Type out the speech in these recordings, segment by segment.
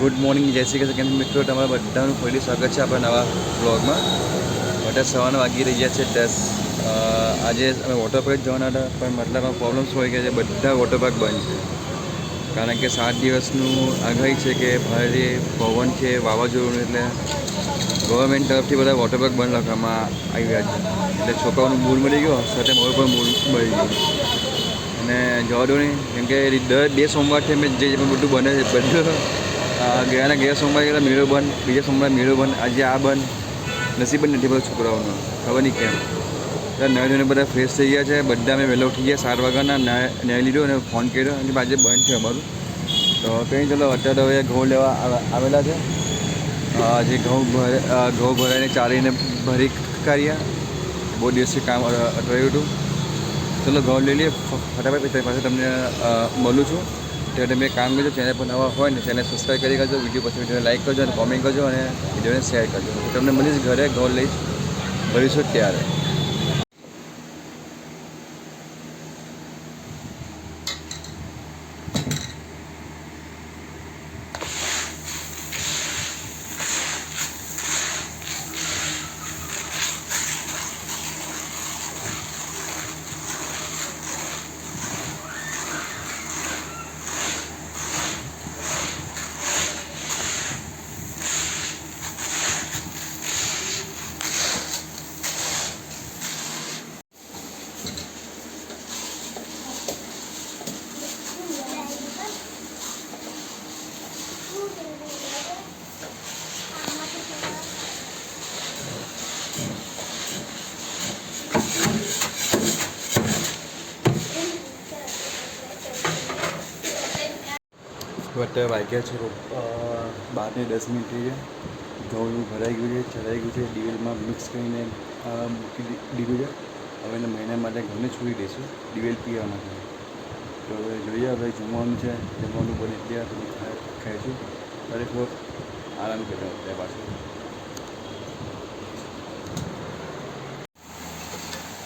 Good morning, જય શ્રી કૃષ્ણ. મિત્રો, તમારા બધાનું ફરી સ્વાગત છે આપણા નવા બ્લોગમાં. બધા સવારના વાગી રહ્યા છે 10. આજે અમે વોટર પાર્ક જવાના હતા, પણ મતલબમાં પ્રોબ્લેમ શું હોય કે બધા વોટર પાર્ક બંધ છે. કારણ કે 7 દિવસનું આગાહી છે કે ભારે પવન છે, વાવાઝોડું, એટલે ગવર્મેન્ટ તરફથી બધા વોટર પાર્ક બંધ રાખવામાં આવ્યા છે. એટલે છોકરાઓનું મૂડ મળી ગયો, સાથે મારું પણ મૂડ મળી ગયું. અને જવા દો નહીં, કેમ કે દર 2 સોમવારથી અમે જે બધું બને છે બધું ગયા સોમવારે ગયેલા મેળો બંધ, બીજા સોમવારે મેળો બંધ, આજે આ બંધ. નસીબ જ નથી બધા છોકરાઓનો, ખબર નહીં કેમ. નાહી ધોઈને બધા ફ્રેશ થઈ ગયા છે. બધા અમે વહેલા ઉઠી ગયા 7 વાગ્યાના, નાહી લીધો અને ફોન કર્યો અને આજે બંધ છે અમારું. તો કંઈ ચલો, અત્યારે હવે ઘઉં લેવા આવેલા છે. જે ઘઉં ભરાઈને ચારીને ભરી કાઢ્યા. બહુ દિવસથી કામ અટવાયું હતું. ચલો ઘઉં લઈ લઈએ ફટાફટ, પાસે તમને મળું છું. ત્યારે તમે કામ કરજો. ચેનલ પર નવા હોય ને ચેનલ સબસ્ક્રાઈબ કરી કરજો. વિડીયો પછી વિડીયોને લાઈક કરજો અને કોમેન્ટ કરજો અને વિડીયોને શેર કરજો. તમને મળીશ ઘરે, ઘઉં લઈશ ભરીશું ત્યારે. અત્યારે વાગ્યા છે 12 ને 10 મિનિટ થઈ ગયા. ઘઉં ભરાઈ ગયું છે, ચડાઈ ગયું છે, દિવેલમાં મિક્સ કરીને મૂકી દીધું છે. હવે એના મહિના માટે ઘઉંને છોડી દઈશું દિવેલ પીવા માટે. તો હવે જોઈએ, હવે જમવાનું છે, જમવાનું બની ગયા પછી ખાઈશું. ત્યારે થોડોક આરામ કર્યો ત્યાં પાછું.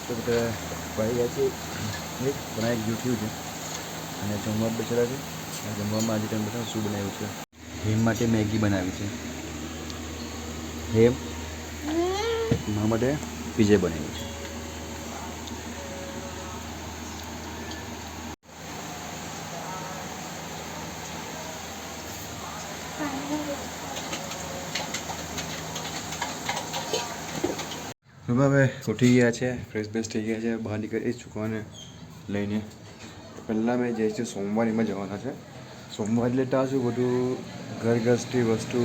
તો બધા ભાઈ ગયા છે, એક બનાવી ગયું છે અને જમવા બેસેલા છે. જમવામાં આજે તમે બધા શું બનાવ્યું છે? હેમ માટે મેગી બનાવી છે. હેમ મારા માટે પીઝા બનાવ્યું છે. હવે ઉઠી ગયા છે, ફ્રેશ બેશ થઈ ગયા છે, બહાર નીકળી છોકરાને લઈને. પહેલાં મેં જે છે સોમવારીમાં જવાના છે. સોમવાર લેતા શું બધું ઘરગથ્થું વસ્તુ,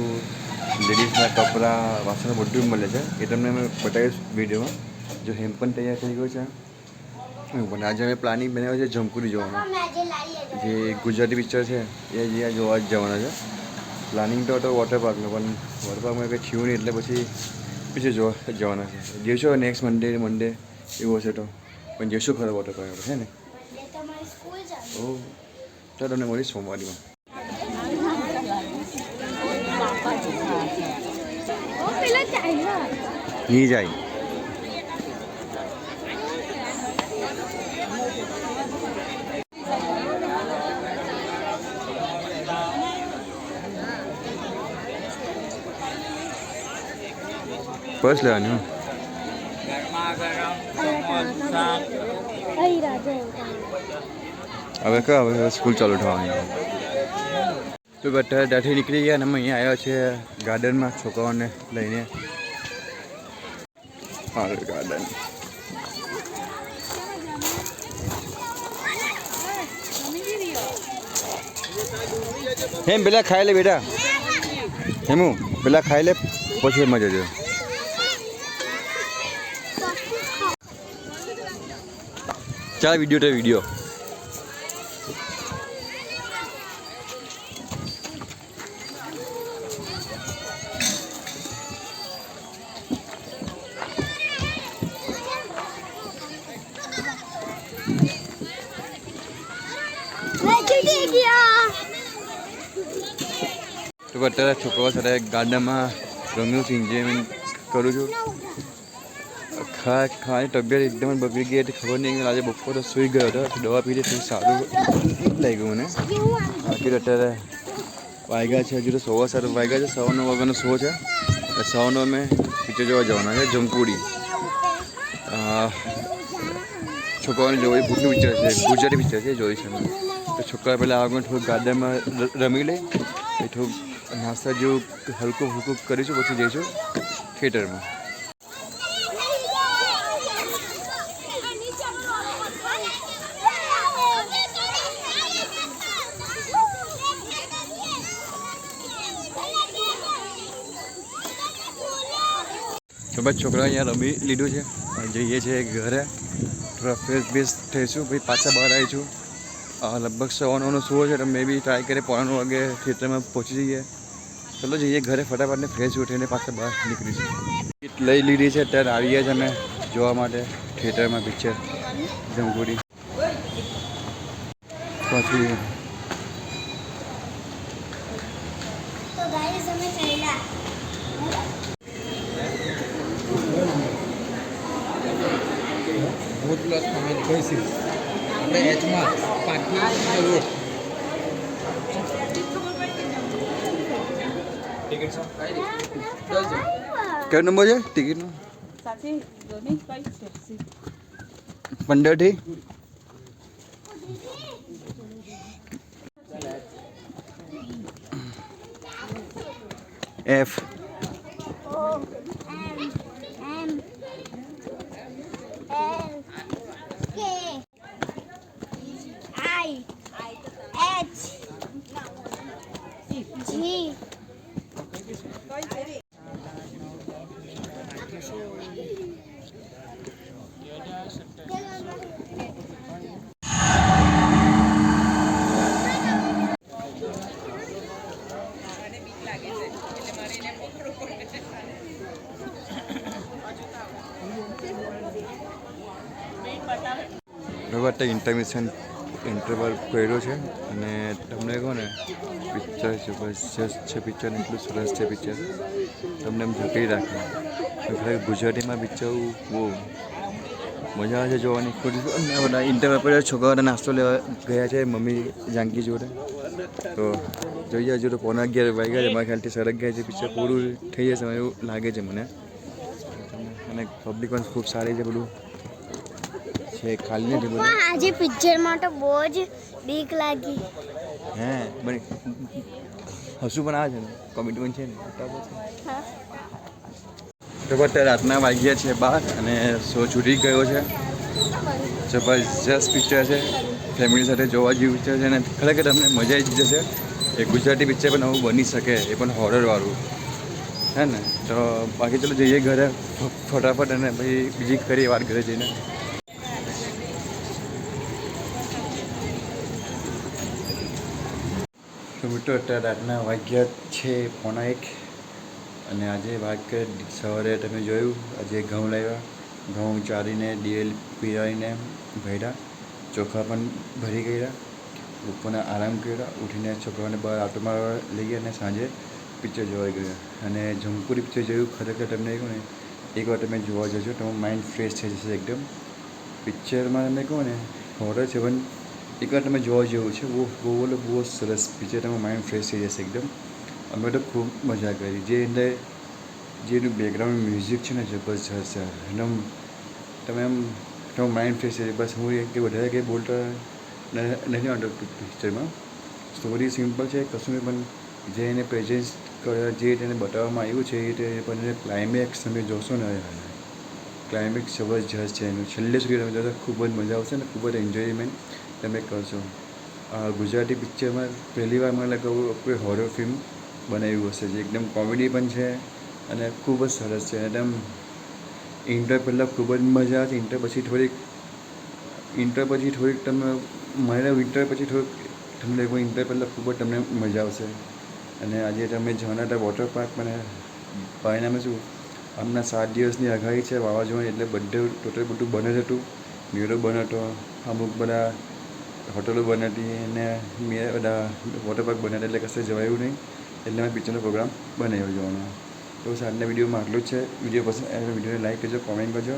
લેડીઝના કપડાં, વાસણ બધું મળે છે. એ તમને મેં બતાવીશ વિડીયોમાં. જો હેમ પણ તૈયાર થઈ ગયો છે. પણ આજે અમે પ્લાનિંગ બનાવ્યો છે જમકુડી જવાનું, જે ગુજરાતી પિક્ચર છે એ જ્યાં જોવા જ જવાના છે. પ્લાનિંગ તો હતો વોટર પાર્કનો, પણ વોટર પાર્કમાં કંઈ થયું નહીં એટલે પછી જોવા જવાના છે. જઈશું નેક્સ્ટ મંડે એવું હશે તો, પણ જઈશું ખરો વોટર પાર્ક છે ને. ઓ ચાલો, તમને મળીશ સોમવારીમાં. નહીં જાય પર્સ લેવાનું. હવે સ્કૂલ ચાલુ થવાની. તો બધા ત્યાંથી નીકળી ગયા અને અમે અહીંયા આવ્યા છે ગાર્ડનમાં છોકરાઓને લઈને. હા, ગાર્ડન. હેમ પેલા ખાઈ લે બેટા, હેમુ પેલા ખાઈ લે પછી મજા જજો. ચાલ વિડીયો તો અત્યારે છોકરાઓ સાથે ગાર્ડનમાં રમ્યું છું, એન્જોયમેન્ટ કરું છું. ખાવાની તબિયત એકદમ બગડી ગઈ હતી, ખબર નહીં. આજે બપોરે સૂઈ ગયો હતો, દવા પીધી થોડું સારું લાગ્યું મને. બાકી અત્યારે વાગ્યા છે હજુ તો 7:15 વાગ્યા છે. 9:15 વાગ્યાનો શો છે. 9:15 અમે પિક્ચર જોવા જવાના છે જમકુડી. છોકરાઓને જોઈ ભૂતનું પિક્ચર છે, ગુજરાતી પિક્ચર છે, જોઈ છે અમે. તો છોકરા પહેલાં આગળ થોડુંક ગાર્ડનમાં રમી લે, એ થોડુંક નાસ્તા જેવું હલકું હલકું કરીશું, પછી જઈશું થિયેટરમાં. તો બસ છોકરા અહીંયા રમી લીધું છે. જઈએ છીએ ઘરે, થોડા ફ્રેશ બેશ થઈશું, પછી પાછા બહાર આવીશું. લગભગ 9:15નો શો છે, તો મે બી ટ્રાય કરીએ 9:15 વાગે થિયેટરમાં પહોંચી જઈએ. ચલો જઈએ ઘરે ફટાફટ ને ફ્રેશ ઉઠીને પાછા બહાર નીકળીશું. ટિકિટ લઈ લીધી છે, અત્યારે આવીએ છીએ અમે જોવા માટે થિયેટરમાં પિક્ચર જમકુડી. પછી ભૂત પ્લસ તમારી કઈ આપણે એચમાં પાકી રોડ કયો નંબર છે ટિકિટનો? 15 F બરાબર ઇન્ટરવલ કર્યો છે અને તમને કહો ને પિક્ચર જબરજસ્ત છે. પિક્ચર એટલું સરસ છે. પિક્ચર તમને એમ ઝકડી રાખે. ખરેખર ગુજરાતીમાં પિક્ચર બહુ મજા આવે છે જોવાની. બધા ઇન્ટરવલ પર છોકરાઓને નાસ્તો લેવા ગયા છે મમ્મી જાનકી જોડે. તો જોઈએ હજુ તો 11:15 વાગ્યા છે. મારા ખ્યાલથી 11:30 છે. પિક્ચર પૂરું થઈ જશે એવું લાગે છે મને. અને પબ્લિક પણ ખૂબ સારી છે. બધું છે ખાલી નથી બધું. આજે પિક્ચરમાં તો બહુ જ બીક લાગી. હે બની હસું પણ આવે છે ને, કોમેડી પણ છે ને. તો અત્યારે રાતના વાગ્યા છે 12 અને શો છૂટી ગયો છે. જબરજસ્ત પિક્ચર છે, ફેમિલી સાથે જોવા જેવું પિક્ચર છે અને ખરેખર તમને મજા આવી જશે. એ ગુજરાતી પિક્ચર પણ આવું બની શકે, એ પણ હોરરવાળું, હે ને. તો બાકી ચલો જઈએ ઘરે ફટાફટ અને પછી બીજી કરીએ વાત ઘરે જઈને. તો મિત્રો અત્યારે રાતના વાગ્યા છે 1:15 અને આજે વાત કરીએ સવારે તમે જોયું આજે ઘઉં લાવ્યા. ઘઉં ચારીને દિવેલ પીરાઈને ભર્યા, ચોખા પણ ભરી ગયા, બપોરના આરામ કર્યા, ઉઠીને છોકરાઓને બહાર આટો મારવા લઈ ગયા અને સાંજે પિક્ચર જોવા ગયા. અને જમકુડી પિક્ચર જોયું. ખરેખર તમને કહું ને એકવાર તમે જોવા જશો તમારું માઇન્ડ ફ્રેશ થઈ જશે એકદમ. પિક્ચરમાં તમે કહો ને હોરર છે પણ એકવાર તમે જોવા જેવું છે. બહુ સરસ પિક્ચર. તમારું માઇન્ડ ફ્રેશ થઈ જશે એકદમ. અમે તો ખૂબ મજા કરી. જે અંદર જેનું બેકગ્રાઉન્ડ મ્યુઝિક છે ને જબરજસ્ત છે એકદમ. તમે એમ તમારું માઇન્ડ ફ્રેશ થઈ જાય. બસ હું કે વધારે કંઈ બોલતા નથી આવતો પિક્ચરમાં. સ્ટોરી સિમ્પલ છે કશું નહીં, પણ જે એને પ્રેઝન્ટ જે તેને બતાવવામાં આવ્યું છે એ પણ એને ક્લાઇમેક્સ તમે જોશો ને, ક્લાઇમેક્સ જબરજસ્ત છે એનું. છેલ્લે સુધી તમે જોશો ખૂબ જ મજા આવશે ને ખૂબ જ એન્જોયમેન્ટ તમે કરશો. ગુજરાતી પિક્ચરમાં પહેલી વાર મને લાગે કોઈ હોરર ફિલ્મ બનાવ્યું હશે જે એકદમ કોમેડી પણ છે અને ખૂબ જ સરસ છે. એકદમ ઇન્ટર પહેલાં ખૂબ જ મજા આવે. ઇન્ટર પછી થોડીક તમે મને ઇન્ટર પછી થોડુંક તમને ઇન્ટર પહેલાં ખૂબ જ તમને મજા આવશે. અને આજે તમે જવાના હતા વોટર પાર્ક. મને પરિણામે શું હમણાં 7 દિવસની આગાહી છે વાવાઝોડાની, એટલે ટોટલ બધું બંધ જ હતું. મેળો બંધ હતો, અમુક બધા હોટલો બંધ હતી અને બધા વોટર પાર્ક બંધ હતા, એટલે કશે જવાયું નહીં. એટલે મેં પિક્ચરનો પ્રોગ્રામ બનાવ્યો જવાનો. તો આજના વિડીયોમાં આટલું જ છે. વિડીયો પસંદ આવે વિડીયોને લાઈક કરજો, કોમેન્ટ કરજો.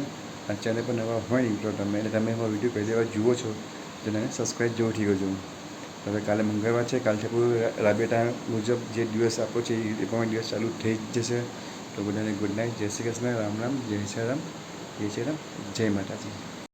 આ ચેનલ પર નવા હોય નહીં તો તમે હવે વિડીયો પહેલી વાર જુઓ છો તો એને સબસ્ક્રાઈબ જરૂરથી કરજો. હવે કાલે મંગળવાર છે, કાલથી આપણું રાબેટા મુજબ જે દિવસ આપો છે એ પણ દિવસ ચાલુ થઈ જ જશે. તો બધાને ગુડ નાઇટ, જય શ્રી કૃષ્ણ, રામ રામ, જય શ્રી રામ, જય શ્રી રામ, જય માતાજી.